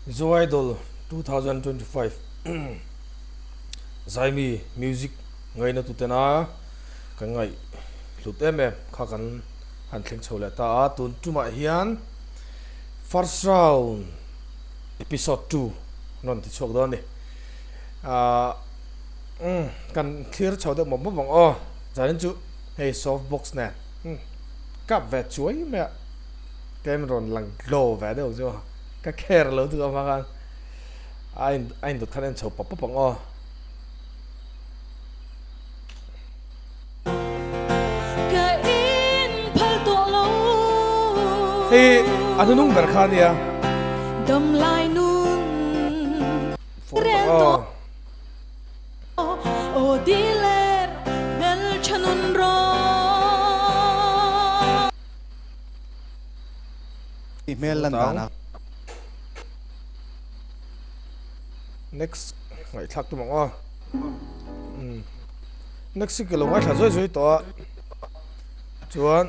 Mizo Idol 2025 Zaimi music ngai na tutena kan ngai lutem em kha kan han thleng chole ta a tun tuma hian first round episode 2 non ti chok don ni a kan clear chode mom bang o zanin chu hey soft box net kap ve chuối me Cameron lang lova đâu chứ các khe là lớn từ ông anh anh được khả năng chụp bắp bắp o thì anh nung bер khan ya đầm lại nun o o diler bel chanun ro email lan dana next ngai thak tu mong o next cái lồng ngai thả rồi to chuan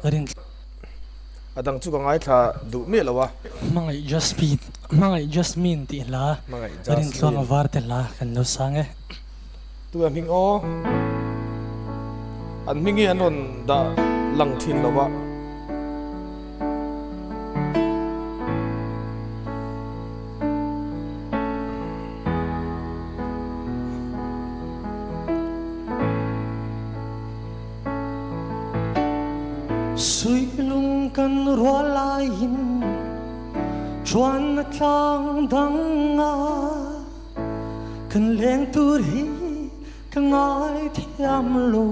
adang chu ngai thả đủ mẹ là wa mangai just mean ti la mangai rin just tlong var te la kan no sange tu am hing o an mingi anon da lang thin lo wa sui lung kan ro lai hin chuan tlang dang a kan leng tur hi ka ngai thiam lo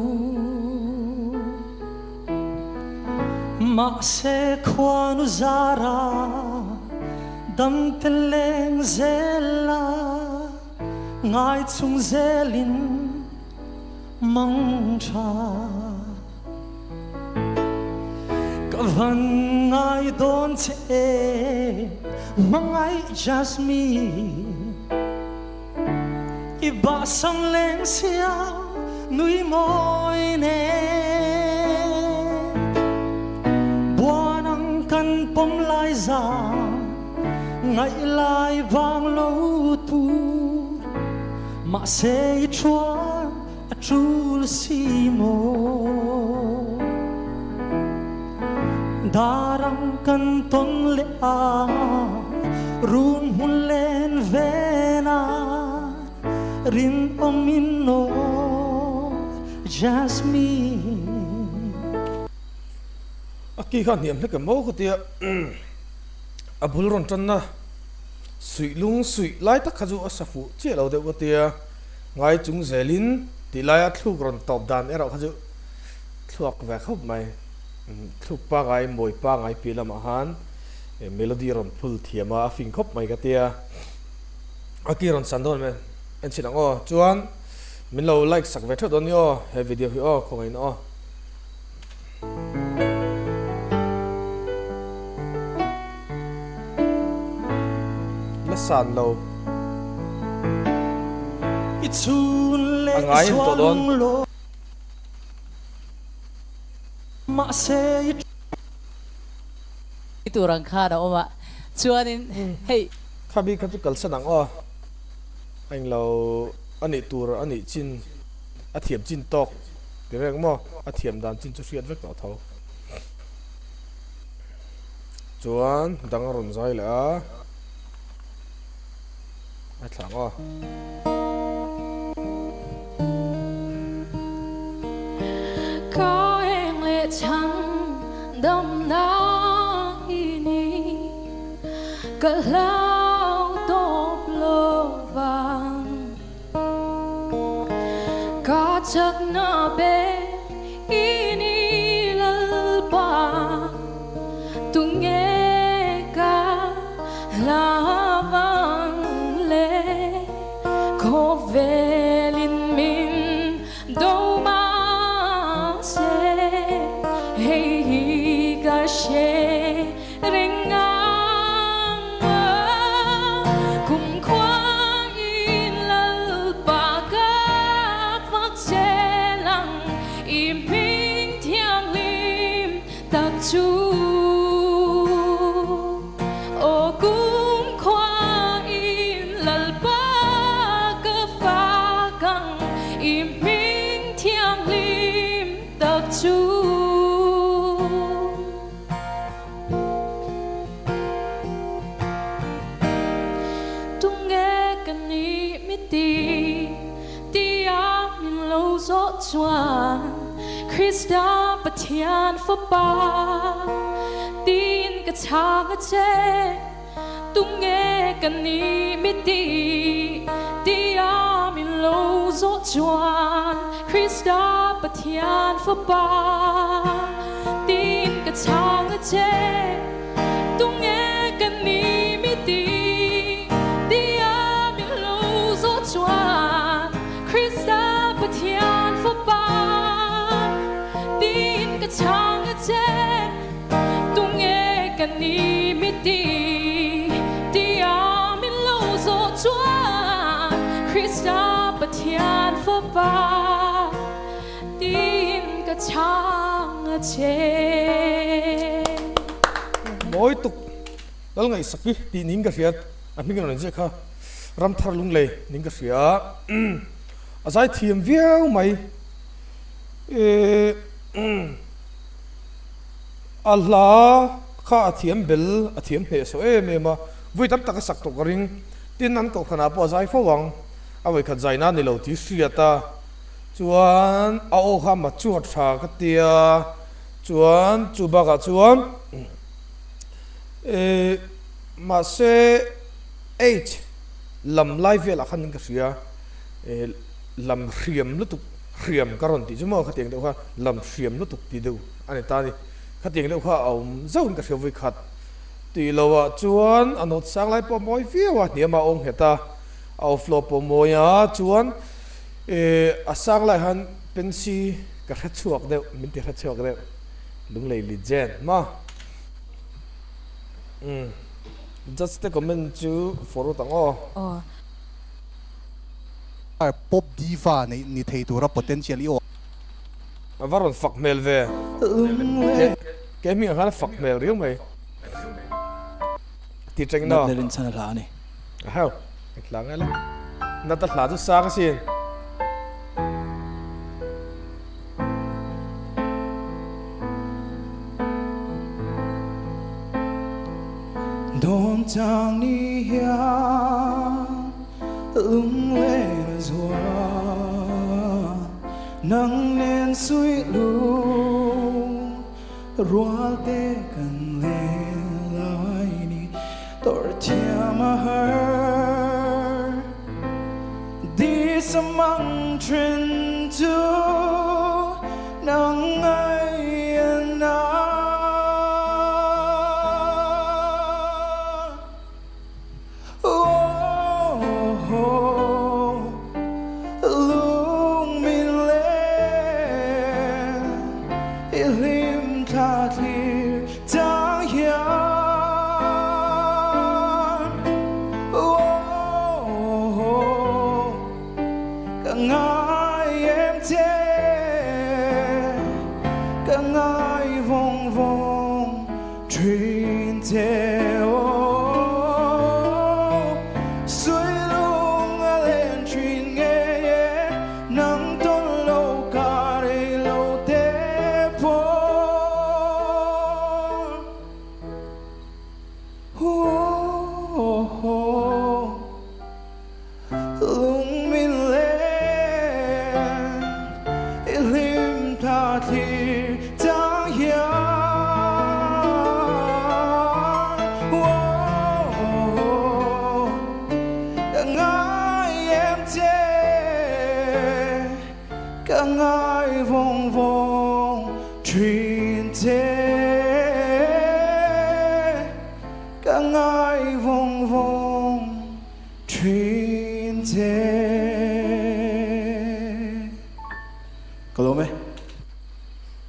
ma se khwan zara dam te leng zela ngai chung zelin mang cha van ngai don che mangai just me iba sang leng sia nui moi ne buanang kan pom lai za ngai lai vang lo tu ma se chuan a chul si mo darang kan ton le a run hun len vena rin omino jasmine aki khan niam hlek mo ko tia abul ron tan na sui lung sui lai tak khaju asafu che lo de ko tia ngai chung zelin ti lai a thlu ron top dan era khaju thuak ve khop mai thuk pa ngai moi pa ngai pi lam han melody ron phul thiama fing khop mai ka tia aki ron sandon me en chinang o chuan min lo like sak ve tho don yo he video hi o khongai no la san lo itun le angai to don ma se itu orang kha da oma chuanin hey khabi khatu kal sanang o anh lo ani tur ani chin a thiam chin tok ti reng mo a thiam dan chin chu riat vek to tho chuan dang ron zai la a thlang o có em lệ trắng đầm na ini cả lao top lova có chắc na be ini lalpa tu nghe cả lavang le có về linh min đâu mà hey hi ga she ringang chuan Krista pathian pha pa tin ka chang che tung nghe kan ni mi ti tia mi lo zo chuan Krista pathian pha pa tin ka chang che tung nghe kan ni mi ti tia mi lo zo chuan Krista pathian pha pa tin ka chang che tung nghe kan ni mi ti Krista pathian pha pa tin ka chang che mỗi tục đó là ngày saki thì nín cái gì anh mình nói gì cả ram thar lung lệ nín cái gì à giải thiềm viêu mày Allah kha thiềm bel thiềm he so em mà vui tâm ta sắc tổ ring tin nan ko khana po giải phô wang awai khat zaina ni lo ti hriata chuan a o kha ma chuat tha ka tia chuan chu ba ka chuan ma se h lam lai vela khan ka ria lam hriam lutuk hriam karon ti chuma kha tiang de kha lam hriam lutuk ti do ani ta ni kha tiang de kha om zaun ka hriam voi khat ti lo chuan anot sang lai po moi viwa ni ma ong heta au flow po moya chuan asang lai han pensi ka kha chuak de min ti kha chuak de lung lei li jen ma just the comment to for tang o pop diva ni thei tura potential i o varon fuck mel ve ke mi kha fuck mel riu mai ti cheng no Lerin sana la ni. hao lang ala na ta hla chu sa ka sin Don chang ni hia lên zua nắng lên suy lu rual te kan le lai ni tor thiam a her đi samang trin tu nang ai na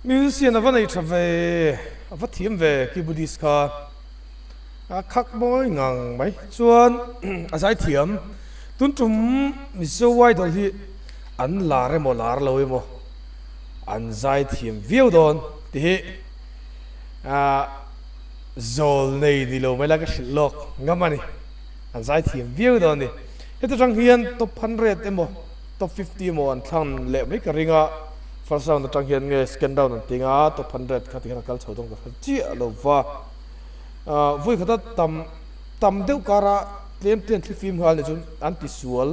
musician of an trave of a team ve ki buddhist ka a khak boy ngang mai chuan a zai thiam tun tum Mizo Idol hi an la re mo lar lo mo an zai thiam view don ti a zol nei di lo mai la ka lok ngamani an zai thiam view don ni heta jang hian top 100 emo top 50 mo an thang le mai ka ringa first round the tang hian nge scan down an tinga top 100 kha ti kal chodong ka chi lova vui khata tam deuh kara tlem ten thli film hal ne chun an ti sual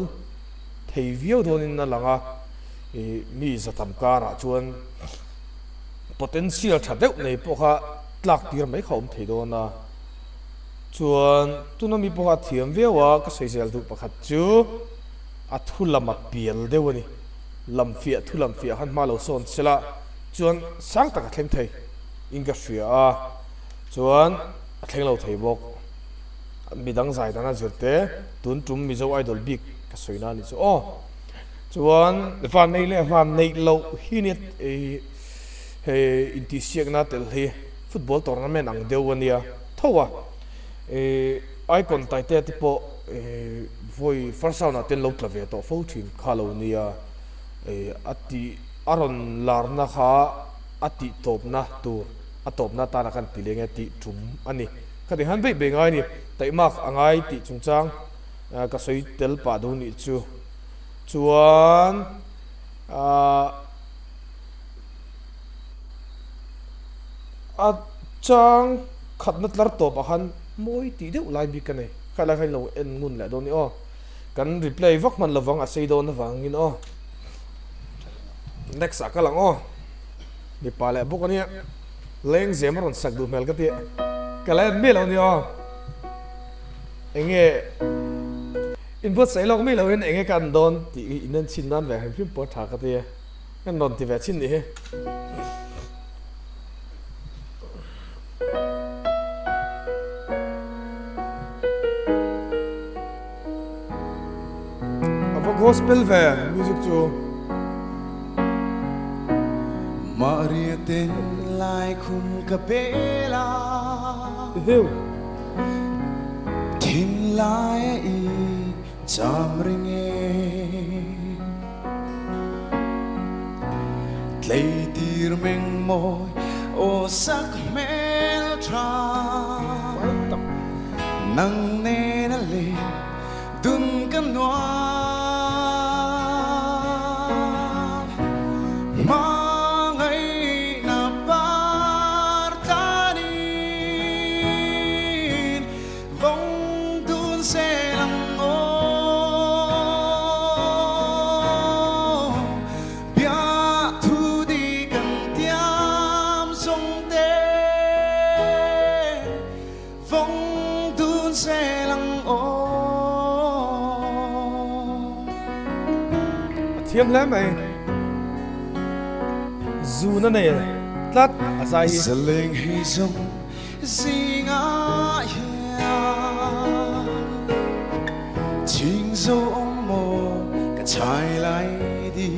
thei viau don in na langa mi za tam kara chuan potential thadeu nei pokha tlak tir mai khom thei do na chuan tuna mi pokha thiam vewa ka seisel du pakhat chu a thulama pial deuani lamfia thulamfia han malo son sela chuan sang taka thleng thei inga hria a chuan a thleng lo thei bok midang zai dana zirte tun tum Mizo Idol big ka soina ni chu o chuan van nei le van nei lo hi ni he inti siak na tel hi football tournament ang deuania thowa icon taite tipo voi first round aten lo tlave to fo thin khalo nia ati aron larna kha ati topna tur atopna ta na kan tilenge ti tum ani khati han be be ngai ni taimak angai ti chungchang ka soi tel pa do ni chu chuan a chang khatna tlar to pahan moi ti deuh lai bi kanai khala khain lo en ngun la do ni o kan replay vak man lawang a sei do na wangin o next akalang o ni pale buk ani leng zemaron sak du mel ka ti kala me lo ni o enge input sai lok me lo en enge kan don ti inan chin nan ve han phim po tha ka ti kan don ti ve chin ni he gospel ve music chu Maria ten lai khum kapela heu tin lai I cham ringe tlei tir meng moi o sak mel tra nang ne na le dun kan noa thiam hle mai zu na nei tlat azai Seleng hi zong zinga ya Ching zo mo ka chai lai di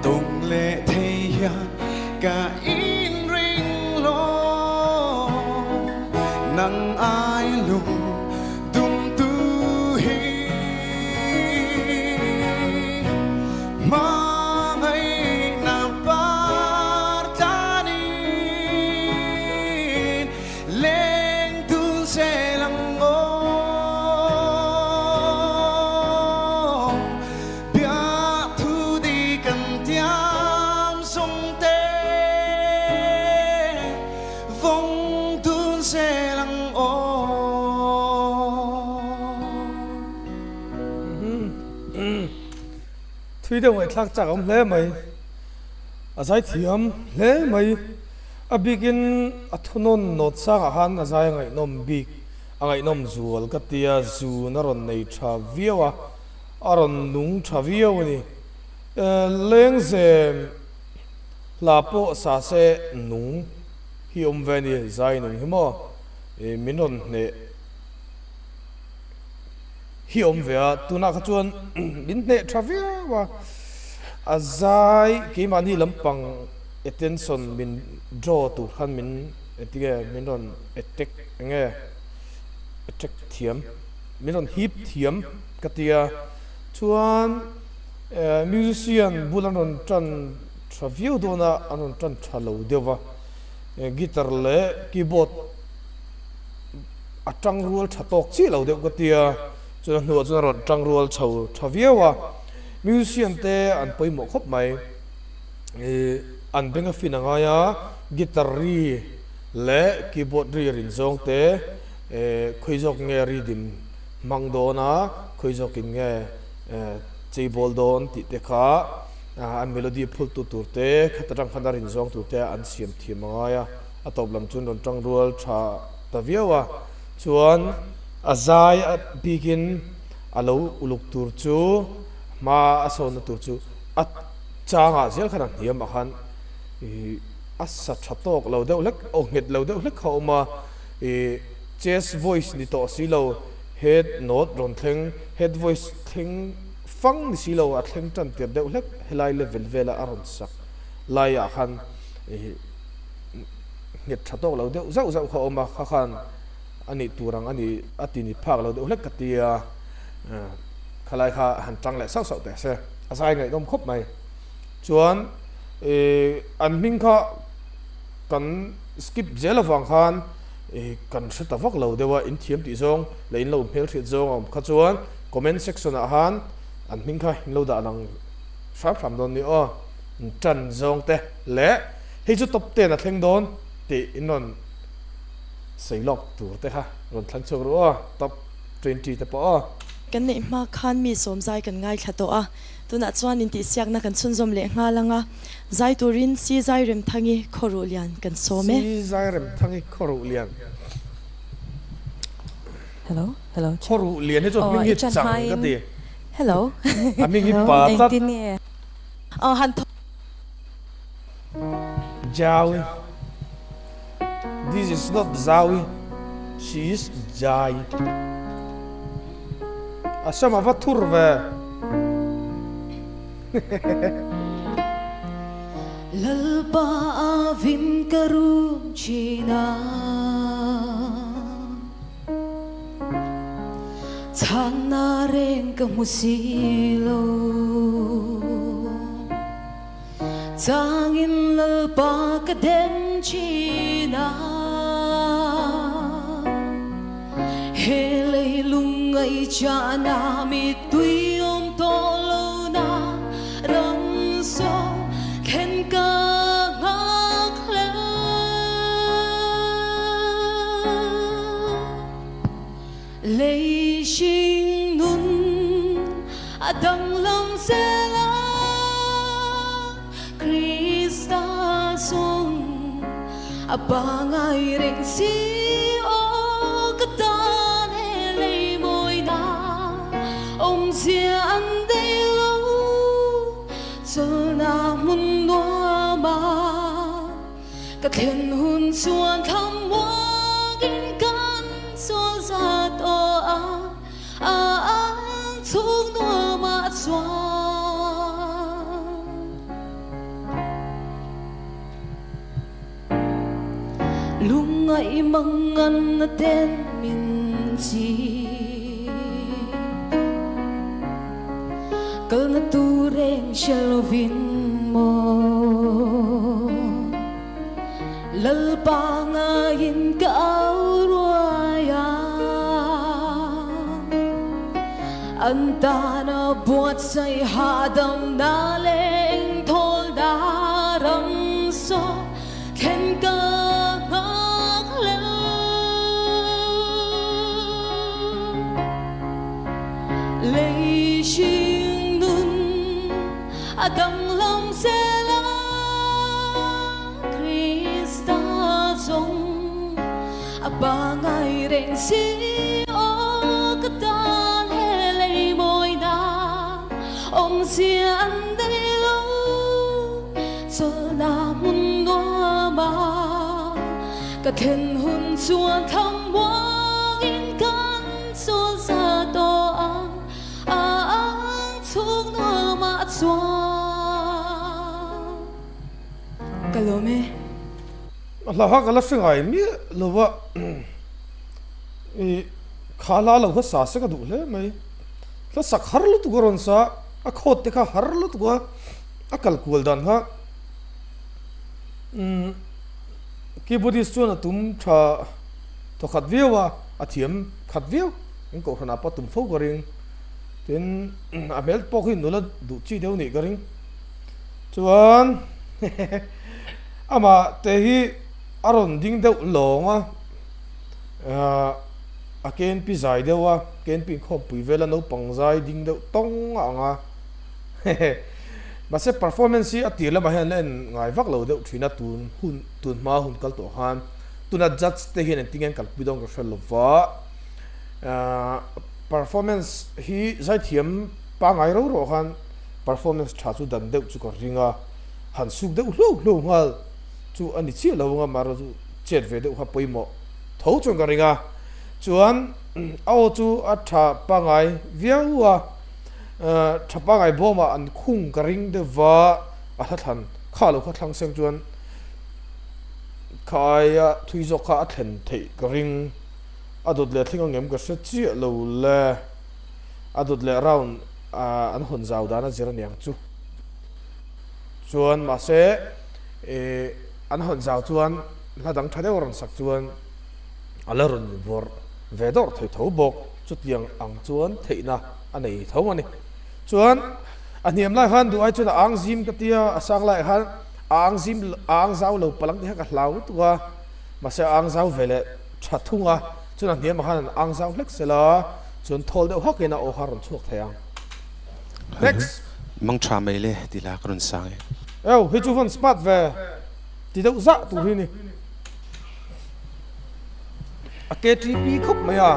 Tong le thei ya ka in ring lo nang ai lung thui deuh ngai thlak chak om hle mai azai thiam hle mai a bigin a thunon not sang a han azai ngai nom big angai nom zual ka tia zu na ron nei tha viawa aron nung tha viaw ni leng zem la po sa se nung hi om ve ni zai nung hi mo minon ne hi om ve a tuna kha chuan min ne tha viawa azai ke mani lampang attention min draw tu khan min etige minon attack nge attack thiam minon hip thiam katia chuan musician bulanon tran traview dona anon tran thalo dewa guitar le keyboard atang rual thatok chi lo deuh katia chuan nu chuan ron tang rual chho thaviewa musician te an poimo khop mai an benga finanga ya guitar ri le keyboard ri rin zong te khoizok nge ri dim mangdona khoizok in nge chei bol don ti te kha an melody phul tu tur te khatrang khanarin zong tu te an siam thima ya atop lam chun ron tang rual tha ta viawa chuan azai a begin alo uluk tur chu ma ason tur chu at changa zel khanan hiam a khan asa thatok lo deuh lek o nget lo deuh lek khoma chest voice ni to si lo head note ron thleng head voice thleng fang ni si lo a thleng tan ter deuh lek helai level vela aron sak lai a khan nget thatok lo deuh zau zau khoma kha khan ani turang ani atini phak lo deuh lek katia khalai kha han tang le sau sau te se asai ngai dom khop mai chuan an ming kha kan skip zel awang khan kan hret avak lo dewa in thiam ti zong le in lo mel hret zong om kha chuan comment section a han an ming kha in lo da lang sharp ram don ni o tran zong te le hei chu top 10 a thleng don ti inon seilok tur te kha ron thlan chok ro top 20 te po kan nei ma khan mi som zai kan ngai thlato a tuna chuan in ti siak na kan chun zom le nga langa zai turin si zai rem thangi khoru lian kan some si zai rem thangi khoru lian Hello, hello. khoru lian he chu ming hi Chan chang Hai. ka ti hello a ming hi pa tat Tin nè. han jawi this is not zawi she is jai asama va turve lalpa avim karum china chana reng kamusilo changin lalpa kadem china hele lungai chana mi tuyom tolo na ram so khen ka ngak la lei shin nun adang lam sela krista song abangai reng si o katan hele moi na om sia an dei lo cho na mun no ma ka then hun chuan tham wa gin kan so za to a chung no ma chuan lungai mangan na ten min chi kal na tu reng shalvin mo lalpa nga in ka auraya anta na buat say hadam na leng thol daram so khen ka ngak la lei shin nun adang lam sela krista zong abangai reng si o katan hele moi na om sia an dei lo cho na mun no ma ka then hun chuan tham wa in kan so sa to a chung no ma chuan kalome la ha kala singai mi lova khala lo ha sa se ka du le mai la sak har lu tu goron sa a khot te kha har lu tu ga a kal kul dan ha ki buddhist chu na tum tha to khat viwa a thiam khat viu in ko khana pa tum fo goring tin a mel po hin no la du chi deu ni goring chuan ama te hi aron ding deuh longa ken pi zai dewa ken pi khom pui vela no pangzai ding de tong anga mà sẽ performance a tir lama hian len ngai vak lo deuh thina tun ma hun kal to han tuna judge te hian tingen kal pidong ka shel lova performance hi zai thiam pa ngai ro ro han performance tha chu dan deuh chu ko ringa han suk deuh lo ngal chu ani chi lo nga mar chu chet ve deuh ha poimo tho chung ka ringa chuan au chu a tha pa ngai viawa thapa ngai boma an khung ka ring de wa a than kha lo kha thlang seng chuan khaya thui zo kha a thlen thei ka ring adut le thlinga ngem ka se chi lo le adut le rawn an hun zau dana zira niang chu chuan ma se an hun zau chuan ladang thade ron sak chuan ala ron vor vedor thei tho bok chu tiang ang chuan theina anei tho mani chuan aniam lai han du ai chu ang zim ka tia asang lai han ang zau lo palang ti ha ka hlau tuwa ma se ang zau vele thathunga chuna niam han ang zau hlek sela chun thol de hakena o haron chuak thayang next mang tra mai le ti la kron sang e eo hi chu van spot ve ti deuh za tu hi ni a KTP khop maya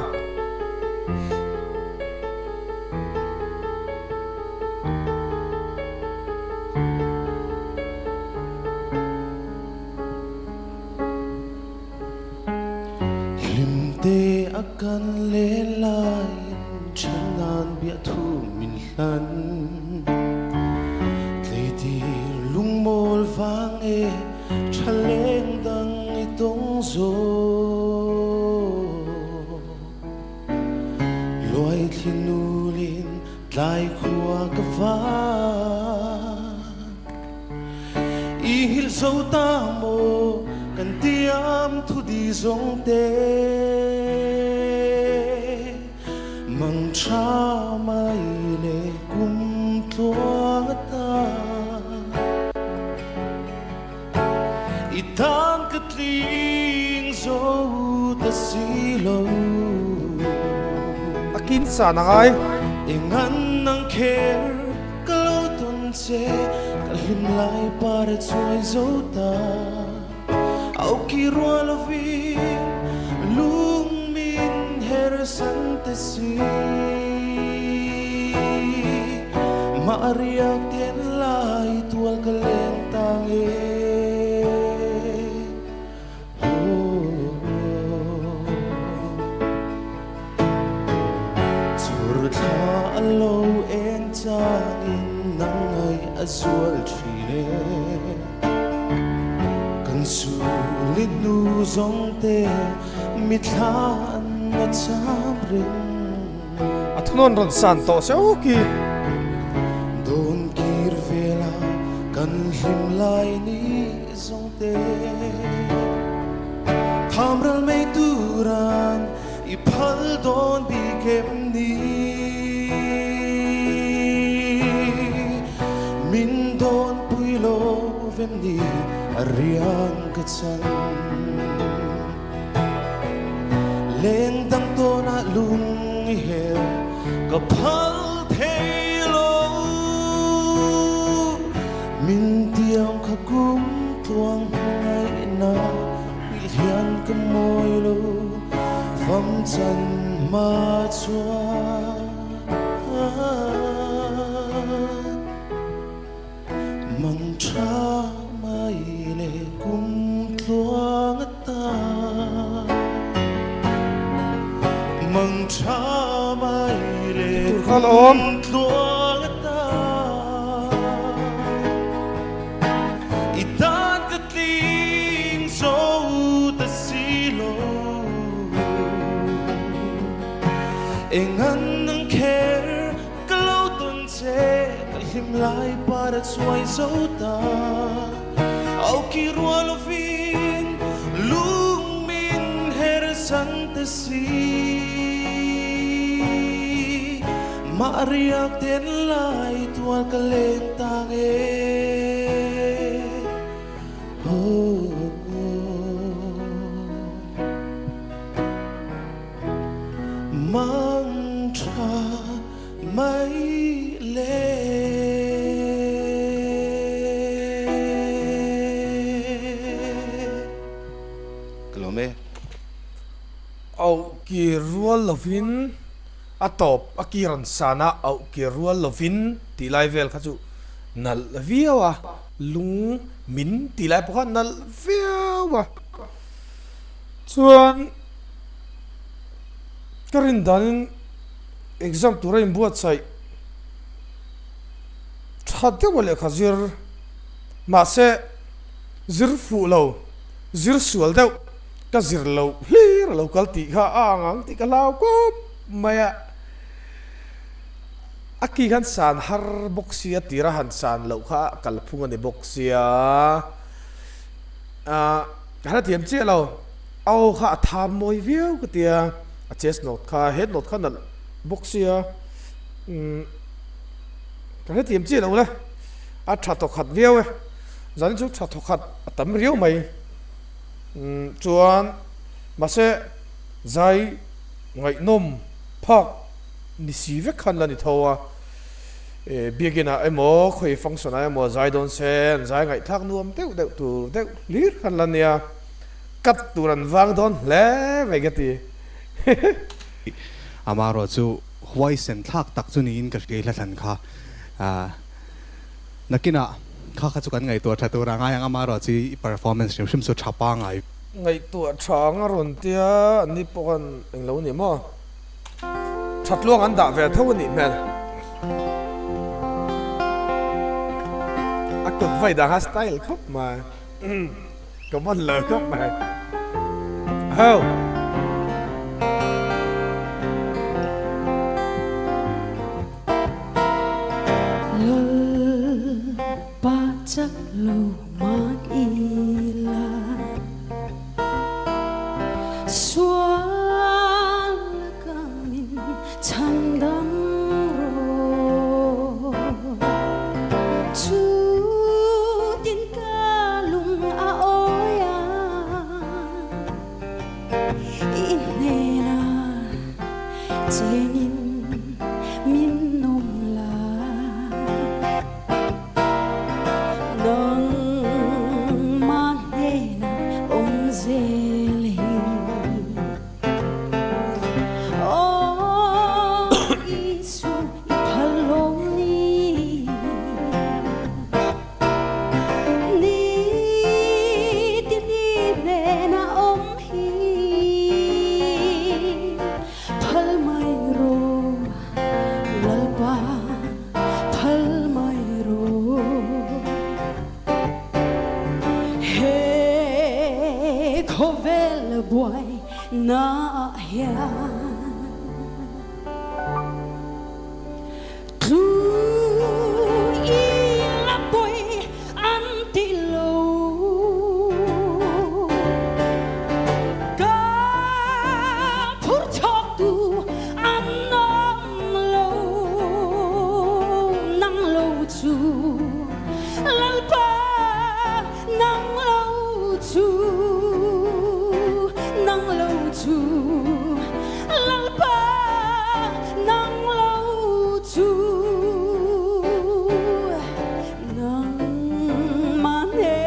akan le lai chanan bia thu min hlan tledi lungmol wang e chaleng dang I tong zo loi thinulin tlai khua ka va I hil zo ta mo kan tiam thu di zong te mang cha mai le kum tlua ta itan katling zo ta silo akin sa na ngai ingan nang care kalau ton se kalim lai para choi zo ta au ki rola vi lung min her sante si maariak tien lai tual kaleng tange tur tha alo en tangin nangai azul chine sulit nu zong te mitlan na chamring athnon ron san to se oki don kir vela kan him lai ni zong te thamral mei turan iphal don bi kem ni min don puilo vem ni ariang katsan leng dang to na lung he kapal thelo min tiam khakum tuang ngai na hian kamoy lo vam chan ma chua mang tra le kum tluang ta mang cha mai le khalom tluang ta itan katling so ta silo engan nang care kalau ton se kalhim lai para chuai zo ta au ki rualo fin lung min her sante si maariak ten lai tual kaleng tange mang tra mấy lệ kalau me au ki rual lovin atop akiran sana au ki rual lovin ti lai vel kha chu nal viawa lung min ti lai pakha nal viawa chuan karin danin exam turai buat sai thate wale khazir ma se zir fu lo zir sual deuh ka zir lo hlir lo kal ti kha angang ti ka lau ko maya aki kan san har boxia tira han san lo kha kal phunga ni boxia hrethiam che lo au kha tham moi viau ka tia a chest note kha head note kha na boxia hrethiam che lo la a tha to khat viau e zan chu tha to khat tam riu mai chuan ma se zai ngai nom phak ni si ve khan la ni thowa biagina emo khoi function ai mo zai don sen zai ngai thak nuam teu deu tu deu lir khan la nia kat turan wang don le vegati amaro chu huai sen thak tak chu ni in ka ke la than kha nakina kha kha chu kan ngai to tha to ra nga yang amaro chi performance rim so thapa ngai ngai tu thang ron tia ni pokan englo ni mo that luang an da ve tho ni mel a kut vai da ha style khop ma có một lời khóc mà hâu ba chắc lâu mang ila xuân kamin chan dam ro chu tin ca lung a oya inena chenin min nom la na hian tu i la boy anti lo ka phur chok tu an nom lo nang lo chu lal pa nang lo chu nang lo chu lal pa nang lo chu nang man he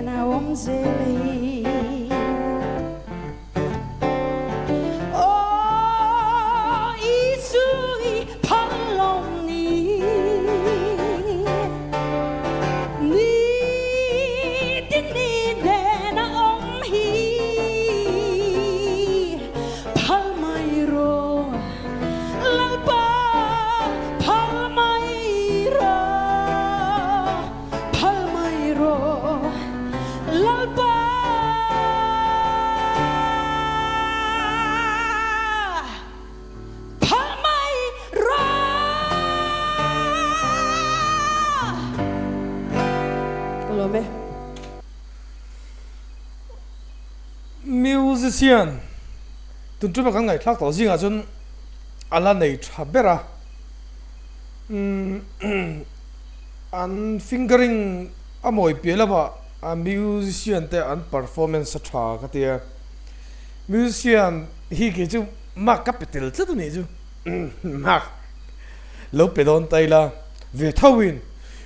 na om zeli oh isui palong ni ni tin ni de na om hi musician tun tu ma kan ngai thak to zinga chun ala nei thabera an fingering amoi pelaba a musician te an performance tha ka tia musician hi ke chu Mark capital chứ này chứ Mark lâu bị đòn tay là về thâu win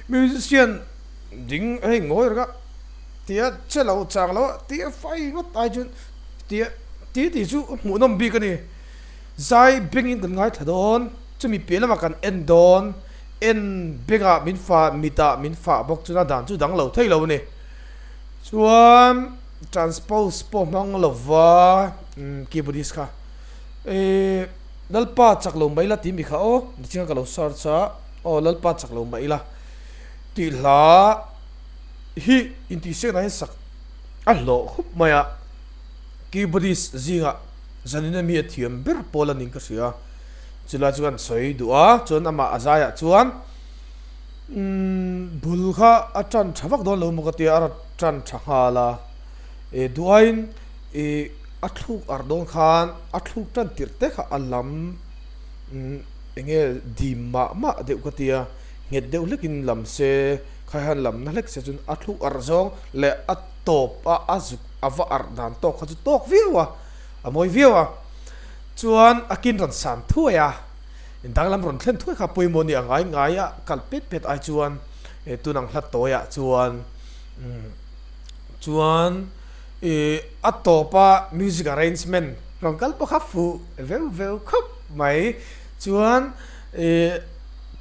musician dính hay ngồi rồi các tía chơi lâu chàng lâu tía phải ngót tai chứ tía thì chú muốn nằm bị cái này zai bring in cái ngay thật đòn chú mi biết là mà cần end đòn end bring up min pha bốc chú na đàn chú đắng lâu thấy lâu này chuan transpose po mang lova keyboardist ka lalpa chaklo mai la tim bi kha o chinga ka lo sar cha o lalpa chaklo mai la ti la hi inti se na sak a lo khup maya keyboardist zinga zanina mi athiam ber pola ning ka sia chula chuan soi duwa chon ama azaya chuan bul kha atran thawak don lo mo ka ti ara tran thahala duain atluk ardon khan atluk tan tirte kha alam enge dimma ma deu ka tia nge deu lekin lam se khahan lam na lek se chun atluk arzong le atop a azuk ava ardan tok kha chu tok viwa amoi viwa chuan akin ran san thuya indang lam ron thlen thui kha poimoni angai ngai a kalpet pet ai chuan tunang hlat toya chuan atopa music arrangement rong kalpo khafu veu khop mai chuan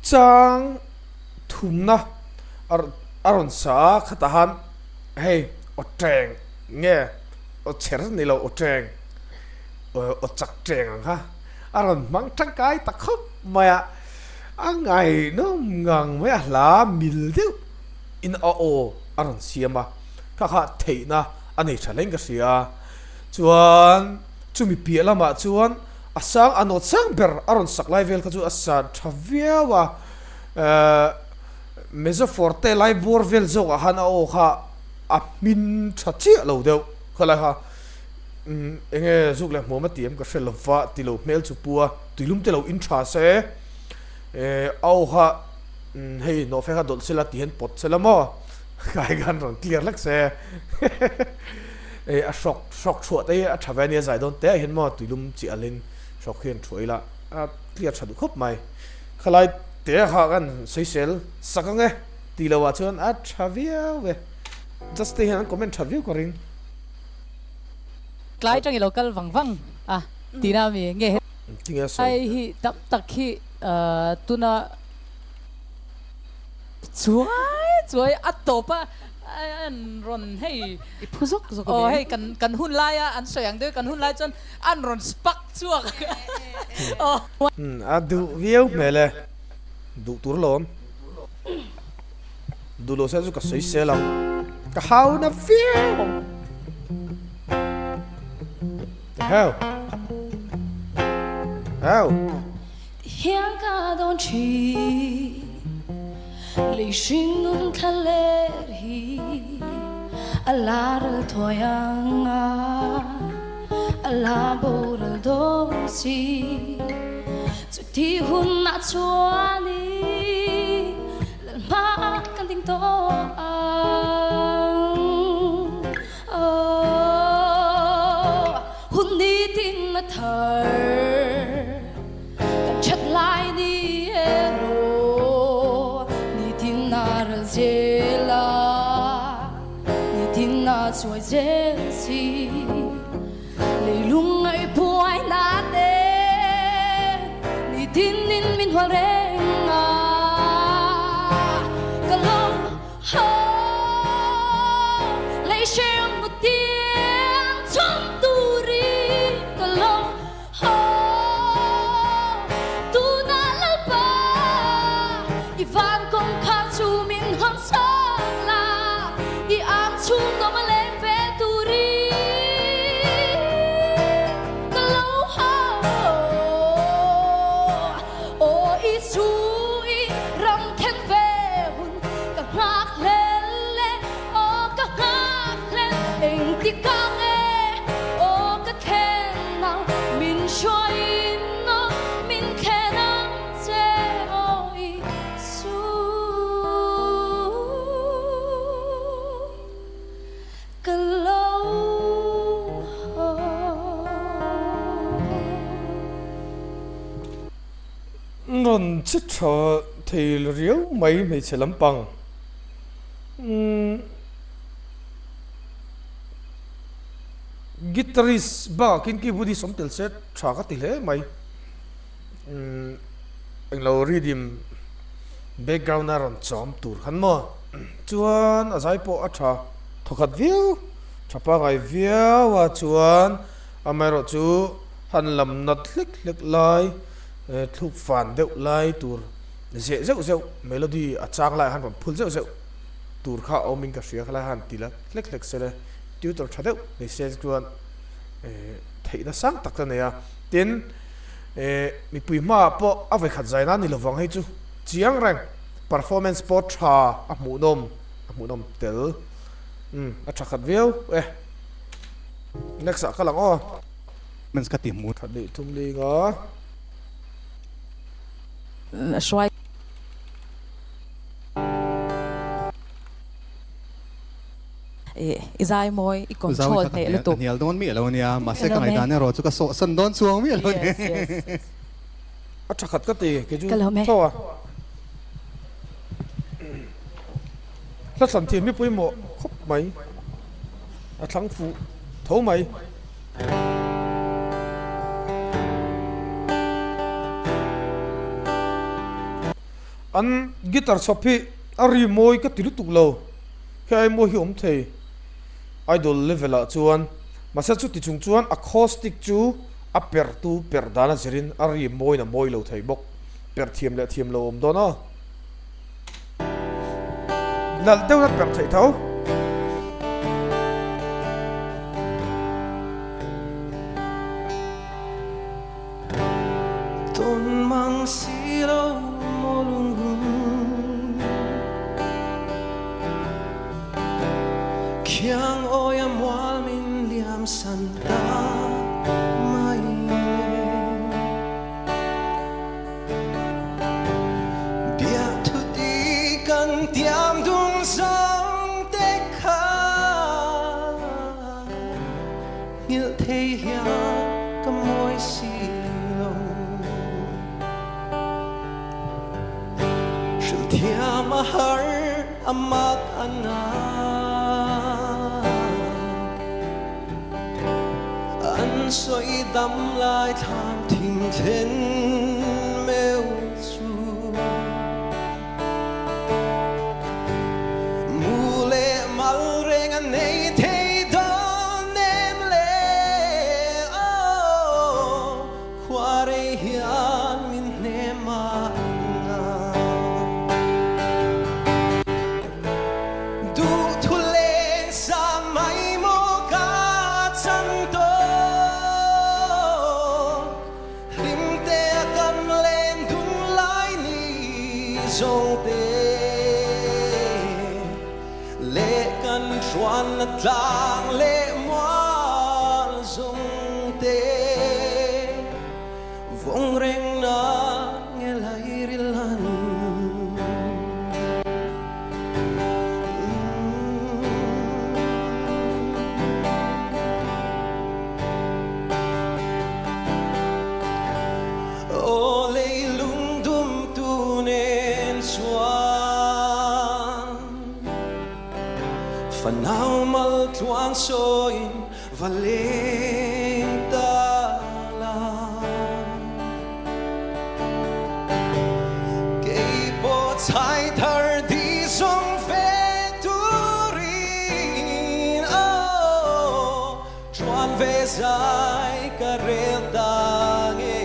chang thumna aron sa khatahan hey oteng nge o cher ni lo oteng o chak teng ha aron mang thang kai ta khop maya angai no ngang me la mil deu in o aron siama kha theina ani thaleng ka sia chuan chumi pia lama chuan asang anot sang ber aron sak level ka chu asa thaviawa mezo forte live bor vel zo han o kha a min thachi lo deu khala ha enge zuk le mo ma tiam ka lova tilo mel chu pua tilum telo in tha se au ha hei no fe ha dol sela tien pot selamo kai gan ron clear lak se a shock chuat ai a thavania zai don te hin mo tuilum chi alin shock hian thoila a clear thadu khop mai khalai te ha gan seisel sakange tilawa chuan a thavia we just te han comment thaviu korin klai trong local vang à tina mi nge tinga so ai hi tap tak hi tuna chuai atopa an ron hey phuzok zok oh hey kan hun lai an soyang de kan hun lai chon an ron spak chuak oh a du viu mele du tur lom du lo sa zu ka sei se lam ka hau na viu hau hiang ka don chi li shingun kaleri alar toyang alabor dosi ti hun na chuani lan ma kan ting to hun ni tin na thar kan chat lai ni ero ni tin na zela ni tin na chuai zensi le lung ai puai na te tin in min hoa renga kalo ho lấy xem một tiếng trong turi kalo ho tu na la ba ivan kong khang chu min hom sa la i am chu no ma lên về turi kalo ho it's true. ron chit tho thil riau mai mei chelam pang guitarist ba kin ki budi som tel set tha ka ti le mai englo rhythm background na ron chom tur khan mo chuan azai po a tha thokat view thapa ngai view wa chuan amero chu han lam nat lek lai thuk fan deuh lai tur zeu melody a chang lai han pom phul zeu tur kha oming ka ria khala han tila lek sele tutor thadeu ni sense chuan theina sang tak ta neya tin mi pui ma po avai khat zaina ni lowang hei chu chiang rang performance sport tha a mu nom tel a tha khat view next ka lang o men ska ti mu thadi thum li nga xoay izai moi I control ne le to nial don mi lo nia ma se ka ngai dan ro chu ka so san don chuang mi lo ni a tha khat ka ti ke chu to a la sam thi mi pui mo khop mai a thlang fu tho mai an guitar chopi ari moi ka tilu tuklo khai mo hi om thei idol level a chuan masa chu ti chung chuan acoustic chu a per tu per dana zerin ari moi na moi lo thei bok per thiam le thiam lo om dona nal deu na per thei thau ton mang silo Kiang oyam wal min liam santa mai bia thu ti kan tiam dung sang te kha ngil thei hia ka moi si lo shul thiam a har amak ana soi đắm lại tham thình thiên mêu chu mù lệ mal reng anh ấy thấy đó nem lệ khoa rê hian min nem mà du thu lên sa mai mô ca chân tôi dòng tê lệ căn choan là tang lệ moan dòng tê vong reng na nghe lại rilan ô lệ lung dum tu nên xuan phần nào mal tuan soin và lên ta la cây bộ trái thar đi sông về turin chuan về dài cả rêu ta nghe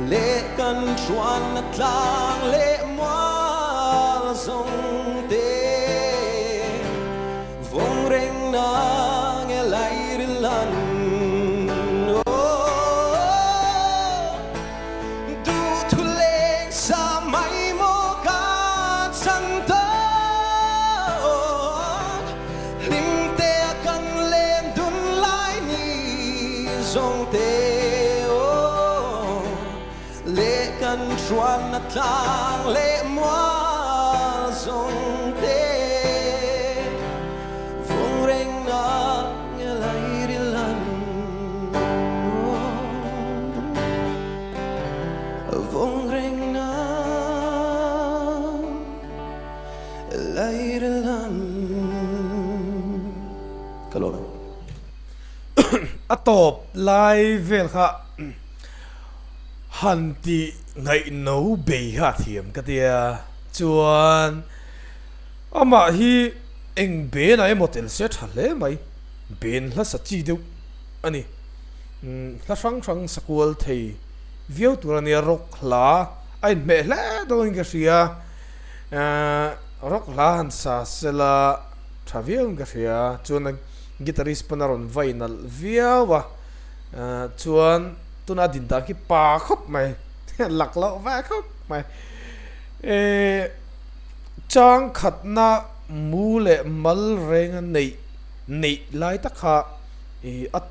lệ căn choan tlang lệ moa dòng tê vong reng na nghe lại rilan du thu leng sa mai mo ka chan ta lim te kan len dun lai ni dòng tê nan chuan na tlang le mua song te vong reng na nghe lai ri lan vong reng na lai ri lan kalau atop lai vel kha han ti ngai no be ha thiam ka tia chuan ama hi eng be na motel set hale mai ben hla sa chi deu ani hla sang sakul thei viau turani rok hla ai me hla do inga ria rok hla han sa sela traviau inga ria chuan guitarist panaron vinyl viawa chuan tuna din ta ki pa khop mai lak lo va khop mai chang khatna mu le mal reng nei nei lai ta kha at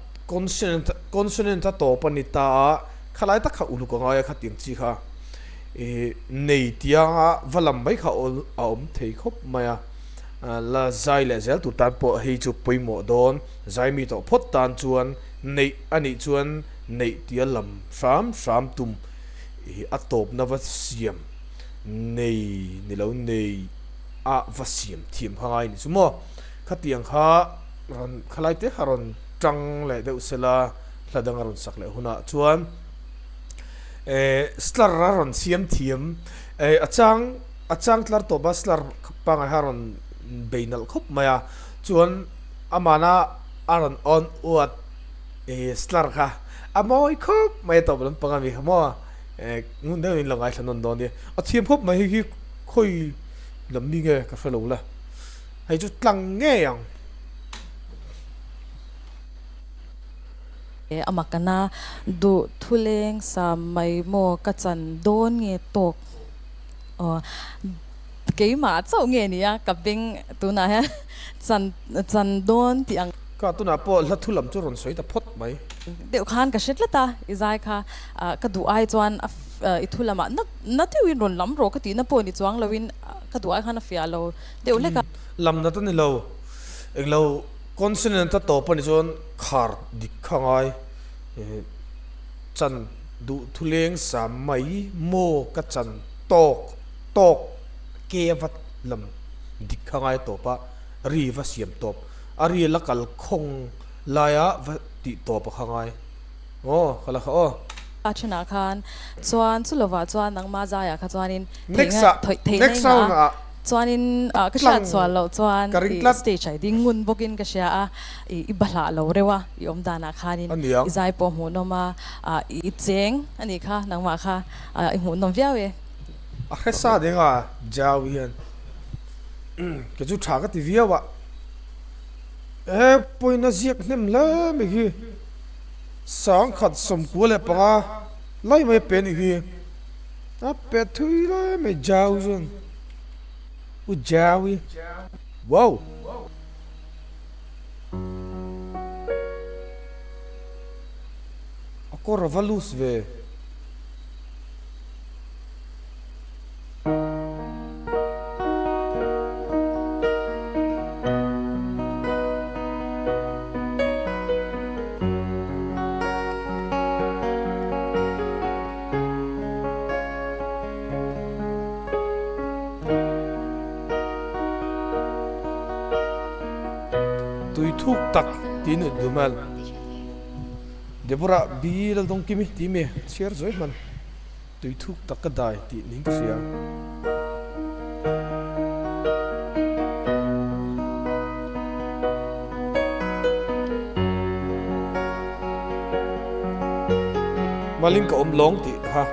consonant ta to panita khalai ta kha ulu ko ngai kha ting chi kha nei tia valam bai kha om thei khop maya la zai le zel tu tan po hi chu poimo don zai mi to phot tan chuan nei ani chuan nei tia lam sam tum atop na va siam nei ni lo nei a va siam thiam hangai ni sumo khatiang kha ron khalai te haron tang le de usela hladang ron sak le huna chuan slar ron siam thiam achang tlar to ba slar panga haron beinal khop maya chuan amana aron on uat slar kha amoi khop mai to blan panga mi khamo ngun de in langai thanon don di a thiam khop mai hi khoi lam mi nge ka felo la hai chu tlang nge yang amakana du thuleng sa mai mo ka chan don nge tok cái mà cháu nghe nè à cặp bên tụi này ha chan don thì ang ka tu na po la thulam chu ron soi ta phot mai đều khan cái shit ta izai kha cái du ai chuan ithulama na tiêu in ron lam ro cái tí na po ni chuang lovin cái du ai khan afia lo đều le ka lam na ta ni lo eng lo consonant ta to pa ni chon khar dik khangai chan du thuleng sam mai mo ka chan tok kevat lam dik khangai to pa ri va siam top ari lakal khong laya va ti to pa khangai khala kha achana khan chuan chu lova chuan nang ma za ya kha chuanin next sound chuanin ka sha chuan lo chuan stage ai ding ngun bokin ka sha I bala lo rewa I om dana khanin izai po mu no ma I cheng ani kha nang ma kha I mu nom viawe a khesa denga jawian ke chu tha ka ti viawa poina ziak nem la me hi sang khat som ku le panga lai mai pen hi a pe thui la me jaw zon u jawi wow akora valus ve thuk tak tin dumal debora bil dong kimi ti me share zoi man tui thuk tak ka dai ti ning ka sia maling ka long ti ha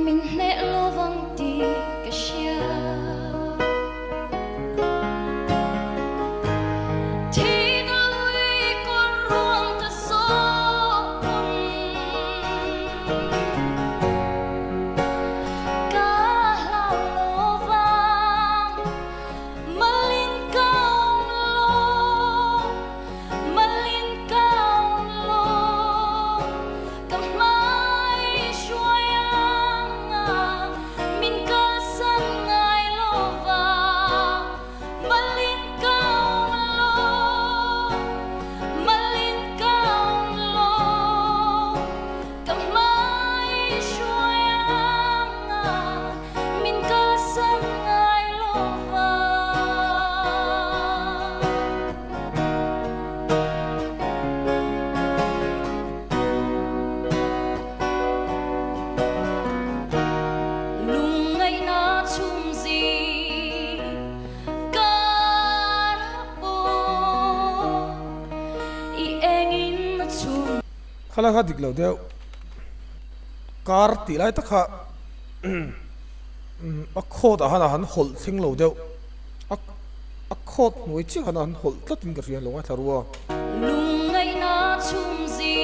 mình nè lo văng tì cái khala kha dik lo deu kar ti lai ta kha a khot a han hol thing lo deu a khot noi chi han hol tlatin ka rian longa tharua lung ngai na chum zi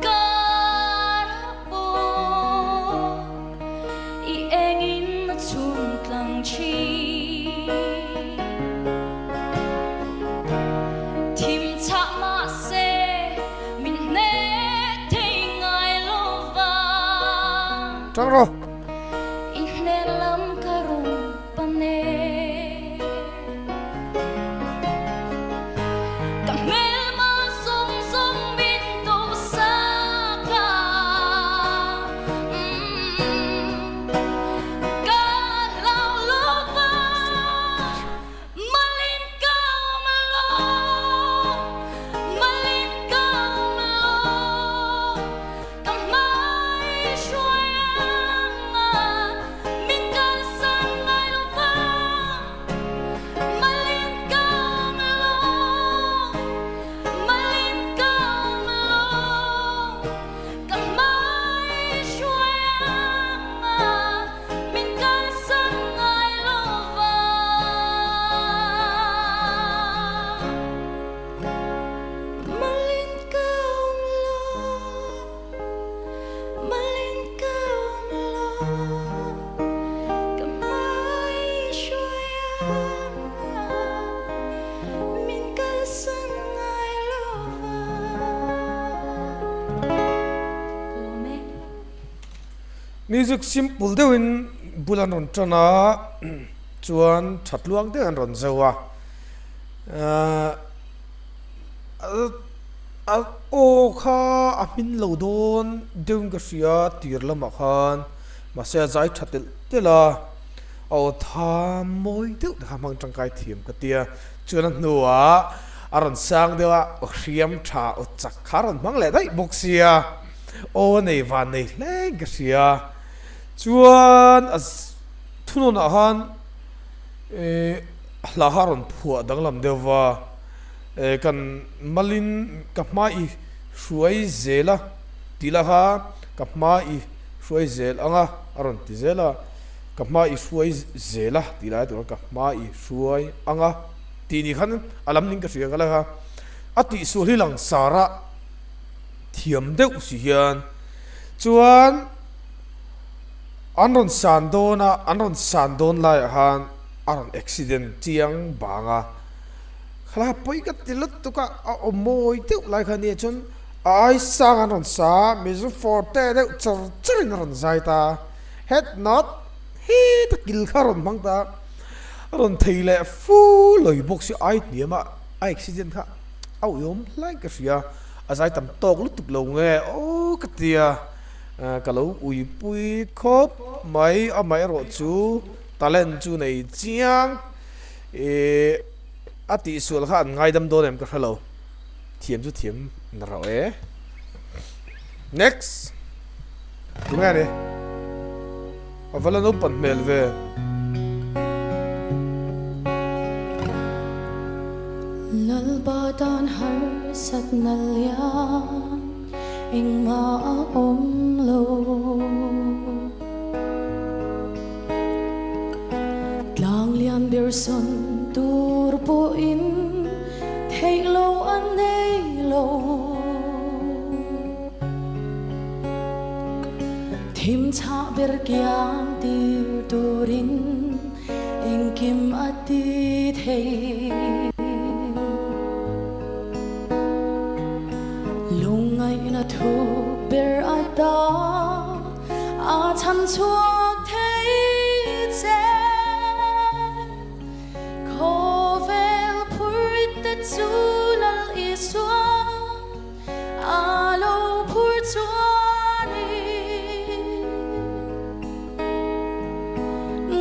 kar po I engin na chum tlang chi tim cha ma se min ne thei ngai lova tang ro music simple deuhin bulan ron tana chuan thatluang te an ron zowa o kha a min lo don deung ka ria tir lama khan ma se zai thatel tela o tha moi deuh da mang tangkai thiam ka tia chuan nuwa aron sang dewa hriam tha o chak kharon mang le dai boxia o nei van nei leng ka ria chuan thunon a han hla haron phua danglam dewa kan malin ka mai hruai zela tila ha ka mai hruai zel anga aron ti zela ka mai hruai zela tila tur ka mai hruai anga ti ni khan alam ning ka ria gala ha ati suli lang sara thiam deuh si hian chuan anron sandon lai han aron accident tiang banga khala poi ka tilut tu ka omoi teu lai khani chun ai sang anon sa mizu forte de char ron zaita head not he ta kil kharon mangta ron theile fu loi box si ai niama ai accident kha au yom lai ka ria azai tam tok lu tup lo nge o ka tia kalau ui pui khop mai a mai ro chu talent chu nei chiang ati sul kha ngai dam do nem ka hello thiam chu thiam na ro next tunga ne avala no pan mel ve lal badan har sat nalya ing ma om lo tlang lian bir son tur po in thei lo an nei lo thim cha ber kyan tir turin ing kim ati thei na thu ber ada a chan chuak thei che ko vel purit te chu lal I swa a lo pur chuani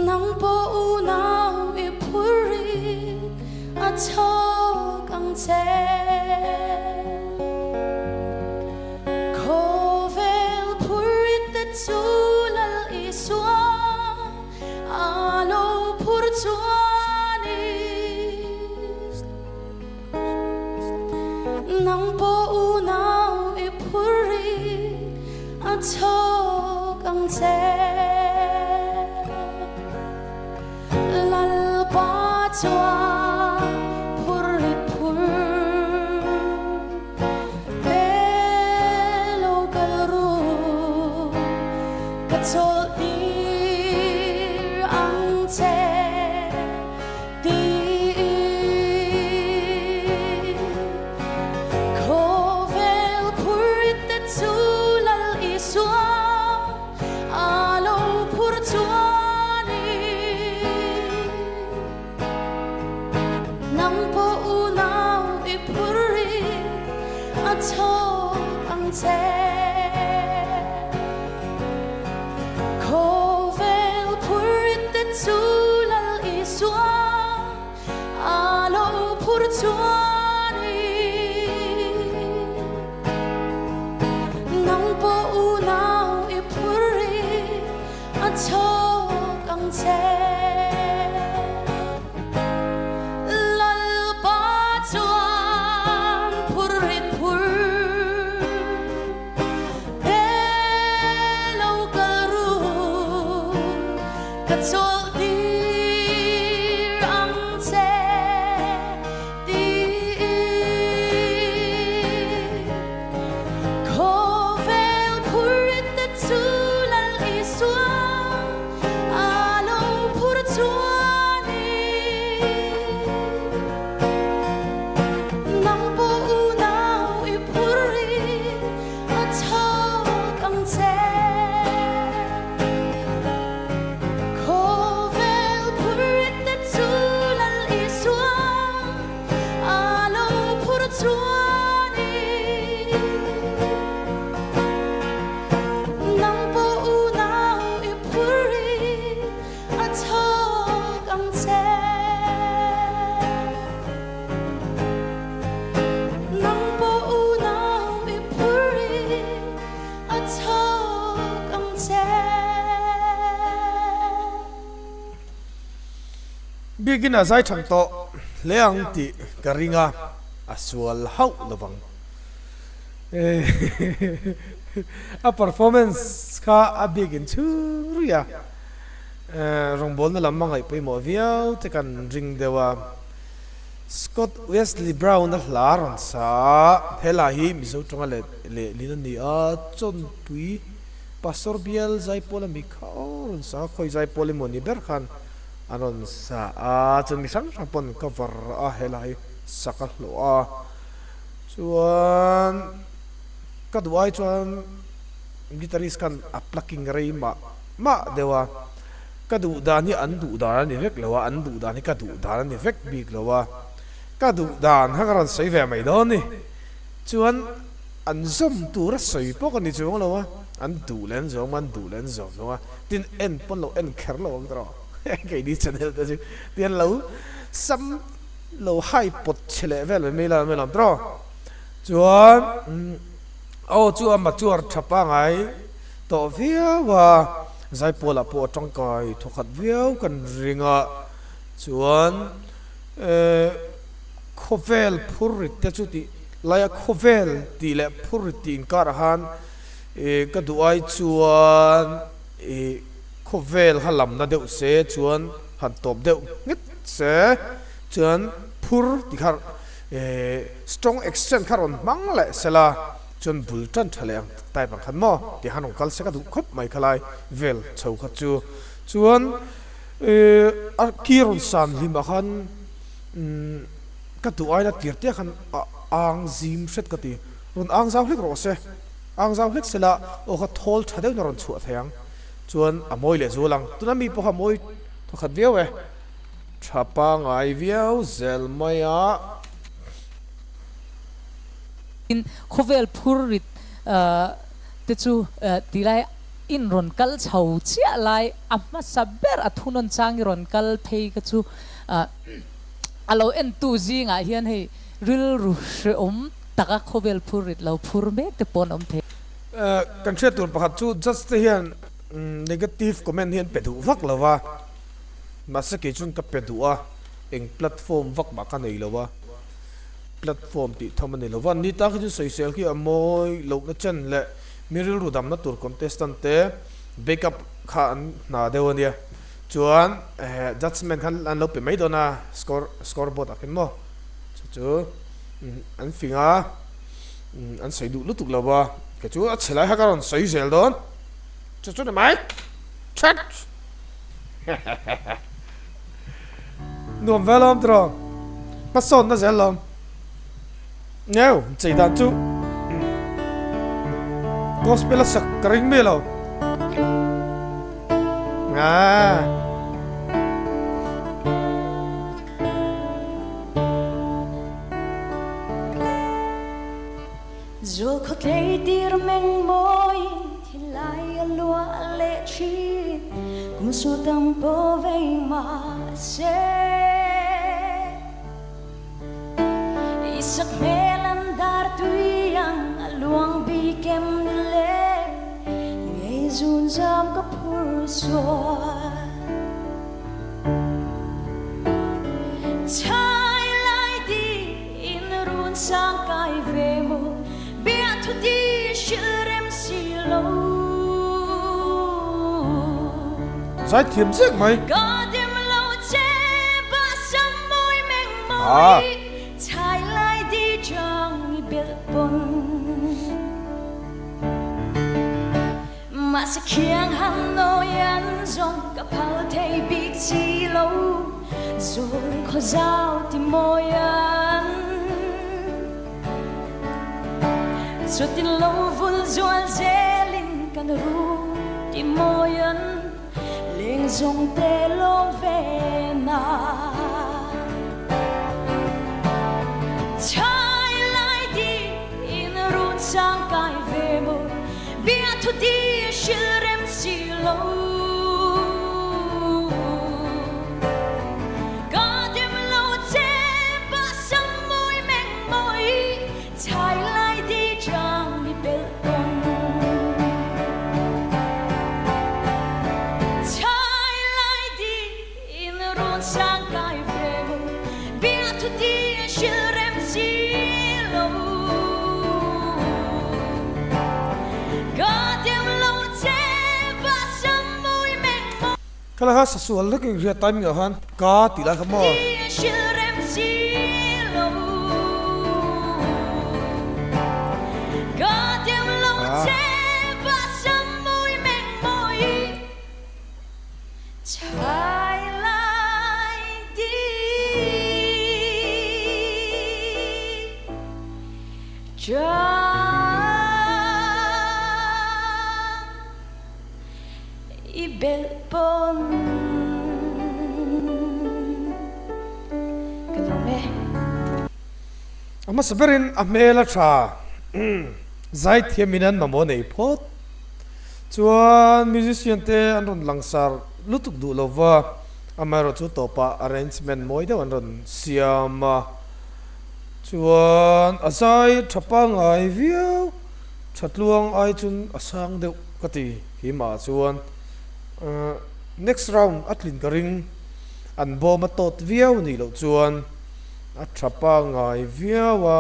nang po u nau I purit a chok ang che Sulal iswa alo pur chuanis cho căng xe lal ba choa phur phur belo garu kachol dir ang che cho ang che ko vel purit te chulal iswa alo pur chuani nang po unao ipuri a cho ang che begin as I chang to leang ti karinga aswal hau lawang a performance ka a begin chu ya rong bol na lamang ai pe mo viau te kan ring dewa Scott Wesley Brown na laron sa hela hi mizo tonga le linan ni a chon pui pastor biel zai pola mi khaon sa khoi zai poli moni ber khan anon sa chun mi sang pon cover a helai sakal lo a chuan kadwai chuan guitarist kan a plucking rei ma dewa kadu dani an du dan ni vek lowa an du dani kadu dan ni vek big lowa kadu dan hagaran sei ve mai don ni chuan an zom tur sei pok ni chuang lowa an du len zom lowa tin en pon lo en kher lo ang tro cái đi channel đó chứ tiền lâu xăm lâu hai bột chile về là mấy làm đó chuan chuan mà chuan chập ngay tổ phía và giải pola po trong còi thuộc hạt viêu cần ringa chuan khovel phurit te chu ti laya khovel ti le phurit tin karahan ka duai chuan khovel halam na deuh se chuan han top deuh ngit se chuan phur ti khar strong accent kharon mang le sela chuan bultan thaleang tai bang khan mo ti hanong kal se ka du khop mai khalai vel chho kha chu chuan a kirun san lima khan ka du ai na tir te khan ang zim set ka ti run ang zaw hlek ro se ang zaw hlek sela o kha thol thadeu na ron chu athang chuan a moi le zulang tuna mi po moi to khat viau e thapa ngai viau zel maya in khovel phurit te chu tilai in ron kal chho chia lai amma saber athunon chang ron kal phei ka chu alo en tu ji nga hian hei ril ru she taka khovel phurit lo phur me te pon the kan che tur pakhat chu just hian negative comment hian pedu vak lova masake chun ka pedua eng platform vak ba ka nei lova platform ti thomani lova ni ta khu social ki amoi lo na chen le miril rudam na tur contestant te backup kha na dewania chuan judgment khan an lo pe mai dona scoreboard akin mo chu an finga an sei du lutuk lawa ke chu a chelai hakaron sei zel don chu na mai chat nuam velom tro ma son na zelom neu chei dan chu gospel sak kring melo dù có thể dir men môi thì lại lúa lệ chi cũng số tâm bố về mà sẽ isak melan dar tuy ang luang bi kem nile ngay zun jam ka pur so chai lai đi in run sang kai ve mo bia thu đi shirem silo sai thiểm giết mày God em lâu che ba sam môi meng môi chai lai đi trong biết bồn mà sẽ khiến hắn nỗi ăn rong cả phao thay biết chi lâu rồi khó giao tìm môi ăn rồi tin lâu vun doan dễ linh căn ru tìm môi ăn lên dòng tê lô về na trái lại đi in run sang cài về mơ biết thu đi shil rem si lâu có đêm lâu che ba sam môi meng môi trái lại đi chẳng bị bể bông trái lại đi in run sang cài về mơ biết thu đi shil rem si lâu có đêm lâu che ba sam môi meng môi kala ha sasual looking ria time nga han ka tila ka mo Ibelpon Kalome ama saberin amela tha zai thiaminan mamo nei phot chuan musician te an ron langsar lutuk du lova amaro chu topa arrangement moi de an ron siam chuan azai thapa ngai viau thatluang ai chun asang deuh kati hi ma chuan next round atlin ka ring an bo ma tot viau ni lo chuan a thapa ngai viawa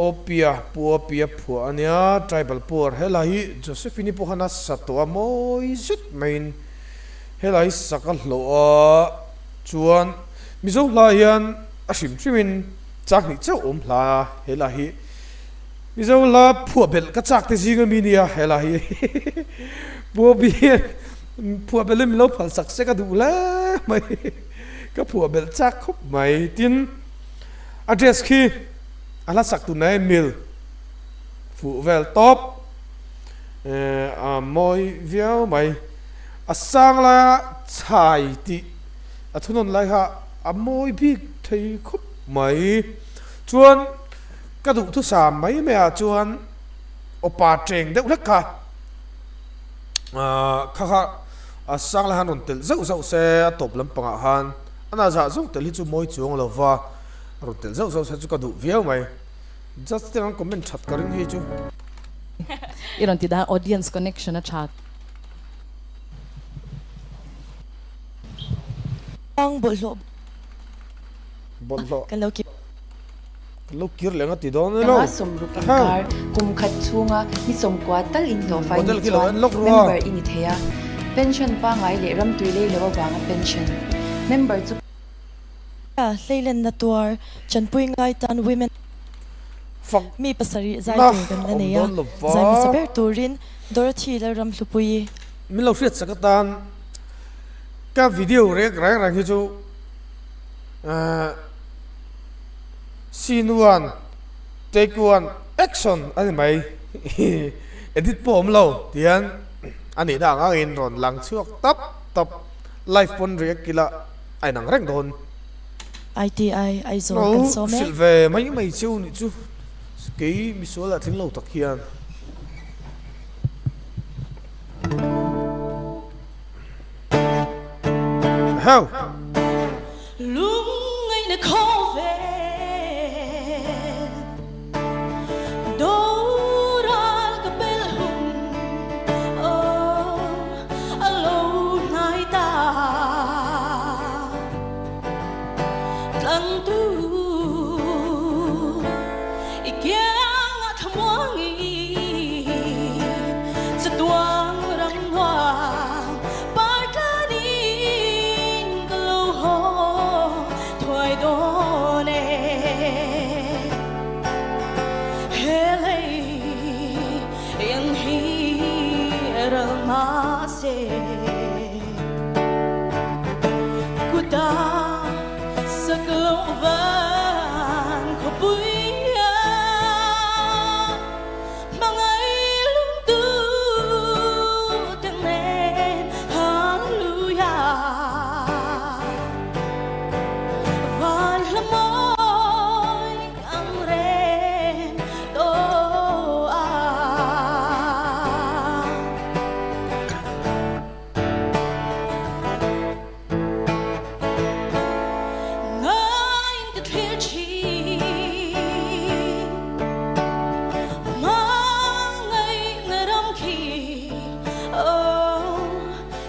opia puapia phua ania tribal poor helai josephine pohana satwa moi zit main helai sakal lo chuan mizo la hian a hrim chak ni chau hla helai mizo la phua bel ka chak te jinga minia helai bua bien phua bel mi lo phal sak se ka du la mai ka phua bel chak khop mai tin address khi ala sak tu nai mil fu vel top moi viau mai asang la chai ti athunon lai ha amoi big thei khop mai chuan ka du thu sam mai me a chuan opa treng deuh lekka kha asang la hanon tel zau se top lampanga han ana za zong tel hi chu moi chuang lova rotel zau se chu ka du viau mai just ten comment chat karing hi chu iron ti da audience connection a chat ang bolo bollo kan lo ki lúc kia là ngắt tidon này Nga lo som rukin kar kum khat chunga ni som kwa tal in lo fai Model ni kilo chuan an lok ruwa. member ini theya pension pa ngai le ram tui le lo wanga pension member chu Leilen na tuar chan pui ngai tan women phật mi pasari zai Na, tu kan na ne om ya don lova. zai mi saber turin Dorothy le ram hlupui mình lâu suýt sắc tan các video rek rek rek hichu scene one take one action anh mày edit bom lâu tiền anh ấy đang ăn rồi lăng chuộc tấp tấp live pon rek kila anh đang rek đồn ITI ai zo kan so me về mấy mày chiêu nữa chú cái mi số là tiếng lâu thật hiền hao lúc ngày này khó về đâu ra cái bể hùng ở lâu nay ta lần tu ý kiến ngã thầm nghĩ sẽ tuang răng hoàng bài ca đi cái lâu hồ thôi đó nè hele yên hi ra mà se kuta sắc lâu vàng khó bụi mà ngày lung tu tiếng lên hallelujah van la môi ang ren do a ngay cái thiên chi mang ngày ngày đông khi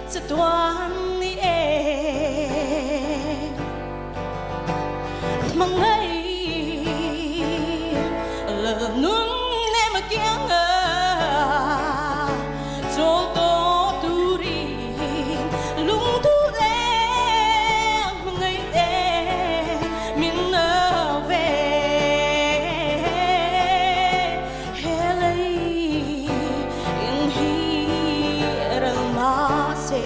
sẽ toan đi em mang ngày lỡ nương em mà tiếng cho to tu đi lung tu lên mang ngày em mình ở về hè lấy yên hi ra mà se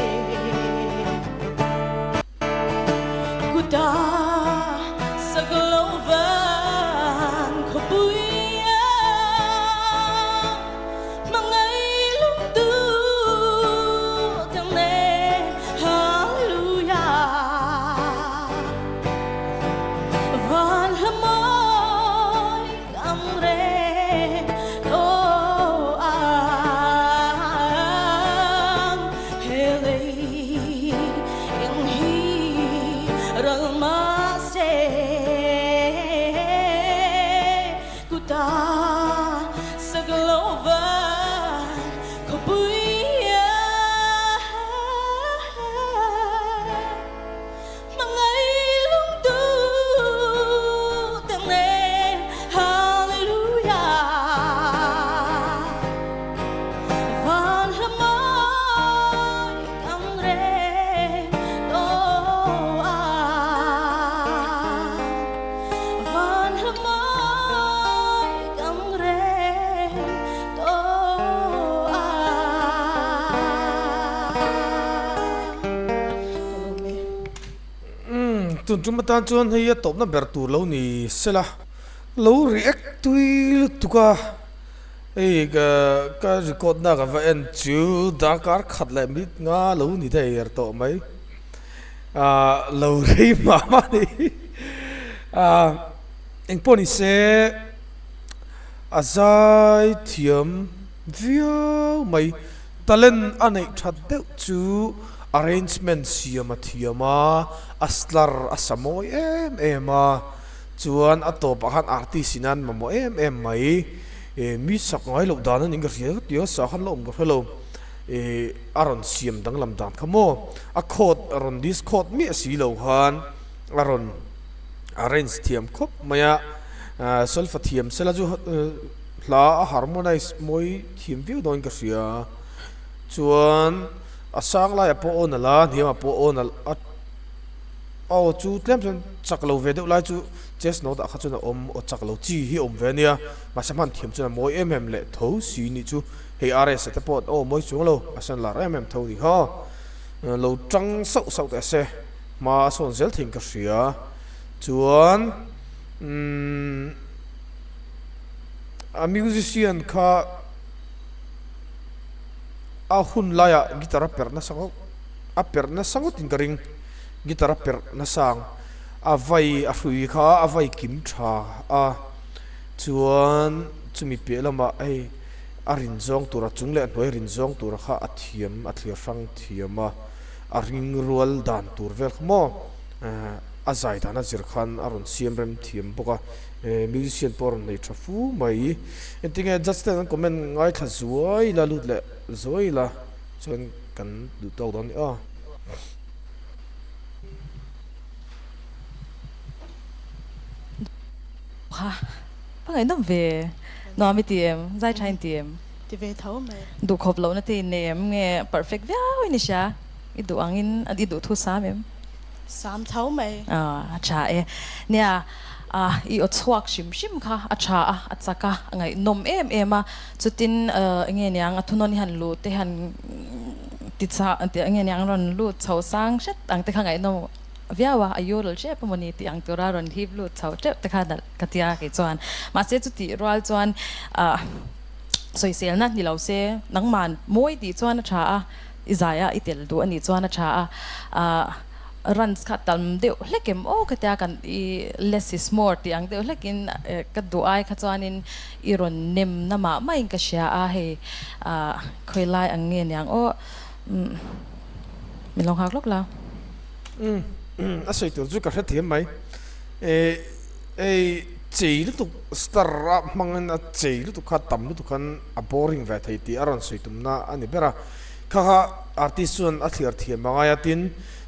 kuta sa glovan ko buya mangai lung tu tang ne hallelujah van hamoy ang re do ang hele yang hi rang ma se kuta sa glovan ko buya mangai lung tu tang ne hallelujah van hamoy ang re do van hamoy ang re do tun chúng ta chuan hay top na ber tu lo ni sela lo react tui tuka ei ka record na ka va en chu da kar khat le mit nga lo ni dei er to mai lo rei ma ma ni eng poni se azai thiam viau mai talent anei that deuh chu arrangement siam a thiama aslar asamoi em a chuan atop han artist sinan mamo em mai mi sak ngai lo dan ning ga rial tio sa han lom ga hello aron siam dang lam dan khamo a khot aron this khot mi si lo han aron arrange thiam khop maya sulfa thiam sela chu la harmonize moi thiam view don ka sia chuan asang la po on la niam po on a au chu tlem chen chaklo ve de lai chu chest no da kha chuna o chaklo chi hi ve nia ma saman thiam chuna moi le tho si ni chu he rs te pot moi chung lo asan la tho di ha lo trăng sâu sâu tại xe mà son zel thing ka sia chuan a musician kha a hun laya guitar per na sango tin ka ring guitar per na sang a vai a hrui kha a vai kim tha a chuan chumi pe lama ai a rin zong tura chung le noi rin zong tura kha a thiam a thlir rang thiama a ring rual dan tur vel khmo a zai dan a zir khan a ron siam rem thiam boka musician por nei thafu mai entinge just an comment ngai thla zuai la lut le zoi la chuan kan du to don a ha pangai nom ve no mi tiem zai chain tiem ti ve thau mai du khop lo na ti nem nge perfect vya ni sha i du angin adi du thu sa mem sam thau mai cha e nia i o chuak shim kha acha a chaka ngai nom em a chutin nge nyang a thunon han lu te han ti cha ante nge nyang ron lu chau sang shet ang te kha ngai no viawa ayol che pamoni ti ang tora ron hib lu chau te te kha dal katia ke chuan ma se chu ti roal chuan soi sel na ni lo se nangman moi ti chuan a tha a izaya itel du ani chuan a tha a runs kha tam deuh hlekem o katia kan i less is more ti ang deuh hlekin ka du ai kha chuan in i ron nem na ma mai ka sha a he khoilai ang nge nyang o mi long hak lok la a sei tur chu ka hrethiam mai chei lu tu star mangan a chei lu tu kha tam lu tu khan a boring ve thei ti aron sei tum na ani bera kha artist chuan a thlir thiam manga tin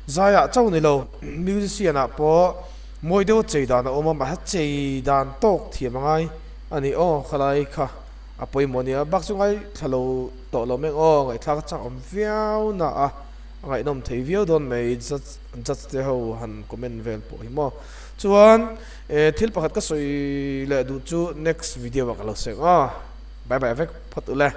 zaya chau ni lo musician a po moi deuh chei dan oma ma ha chei dan tok thiam ngai ani khalai kha a poi monia bak chu ngai thalo to lo meng ngai thak chak om viau na a ngai nom thei viau don mai just te ho han comment vel po hi mo chuan thil pakhat ka soi le du chu next video ka lo seng bye bye vek phat ule